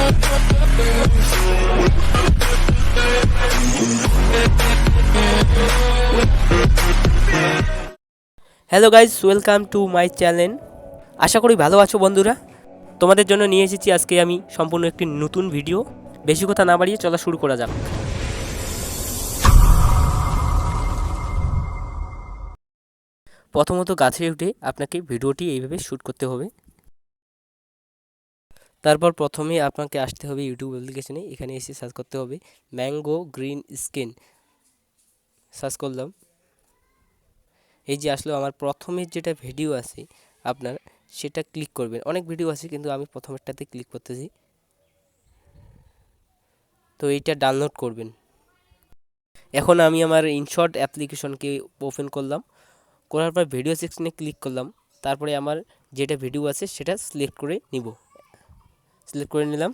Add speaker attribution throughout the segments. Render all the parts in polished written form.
Speaker 1: Hello guys, welcome to my channel. আশা করি ভালো আছো বন্ধুরা। তোমাদের জন্য নিয়ে এসেছি আজকে আমি সম্পূর্ণ একটি নতুন ভিডিও। বেশি কথা না বাড়িয়ে চলা শুরু করা যাক। প্রথমত গাছে উঠে আপনাকে ভিডিওটি এইভাবে শ্যুট করতে হবে। তারপর প্রথমে আপনাকে আসতে হবে ইউটিউব অ্যাপ্লিকেশনে। এখানে এসে সার্চ করতে হবে ম্যাঙ্গো গ্রিন স্কিন। সার্চ করলাম, এই যে আসলে আমার প্রথমের যেটা ভিডিও আছে আপনার সেটা ক্লিক করবেন। অনেক ভিডিও আছে কিন্তু আমি প্রথমেরটাতে ক্লিক করতেছি। তো এইটা ডাউনলোড করবেন। এখন আমি আমার ইনশট অ্যাপ্লিকেশনকে ওপেন করলাম, করার পর ভিডিও সেকশনে ক্লিক করলাম। তারপরে আমার যেটা ভিডিও আছে সেটা সিলেক্ট করে নিব। সিলেক্ট করে নিলাম।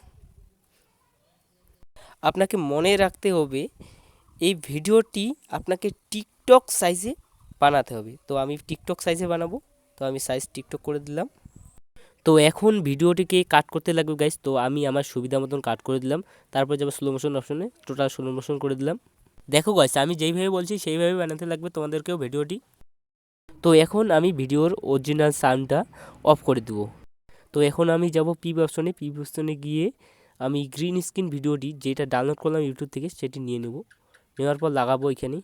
Speaker 1: আপনাকে মনে রাখতে হবে এই ভিডিওটি আপনাকে টিকটক সাইজে বানাতে হবে। তো আমি টিকটক সাইজে বানাবো, তো আমি সাইজ টিকটক করে দিলাম। তো এখন ভিডিওটিকে কাট করতে লাগবে গাইস। তো আমি আমার সুবিধা মতন কাট করে দিলাম। তারপর যাবো স্লো মোশন অপশনে, টোটাল স্লো মোশন করে দিলাম। দেখো গাইস, আমি যেইভাবে বলছি সেইভাবে বানাতে লাগবে তোমাদেরকেও ভিডিওটি। তো এখন আমি ভিডিওর অরিজিনাল সাউন্ডটা অফ করে দেবো। তো এখন আমি যাব পিপ অপশনে গিয়ে আমি গ্রিন স্ক্রিন ভিডিওটি যেটা ডাউনলোড করলাম ইউটিউব থেকে সেটি নিয়ে নেব। নেওয়ার পর লাগাবো এখানে।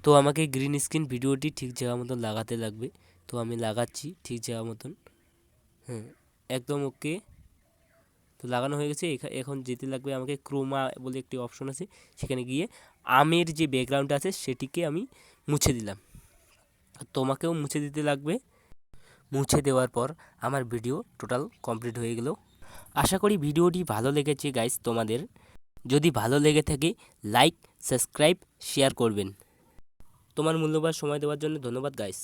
Speaker 1: তো আমাকে গ্রিন স্ক্রিন ভিডিওটি ঠিক জায়গা মতন লাগাতে লাগবে। তো আমি লাগাচ্ছি ঠিক জায়গা মতন। হ্যাঁ, একদম ওকে। তো লাগানো হয়ে গেছে। এখন যেতে লাগবে আমাকে ক্রোমা বলে একটি অপশন আছে, সেখানে গিয়ে আমের যে ব্যাকগ্রাউন্ড আছে সেটিকে আমি মুছে দিলাম। তোমাকেও মুছে দিতে লাগবে। মুছে দেওয়ার পর আমার ভিডিও টোটাল কমপ্লিট হয়ে গেল। আশা করি ভিডিওটি ভালো লেগেছে গাইস তোমাদের। যদি ভালো লেগে থাকে লাইক, সাবস্ক্রাইব, শেয়ার করবেন। তোমার মূল্যবান সময় দেওয়ার জন্য ধন্যবাদ গাইস।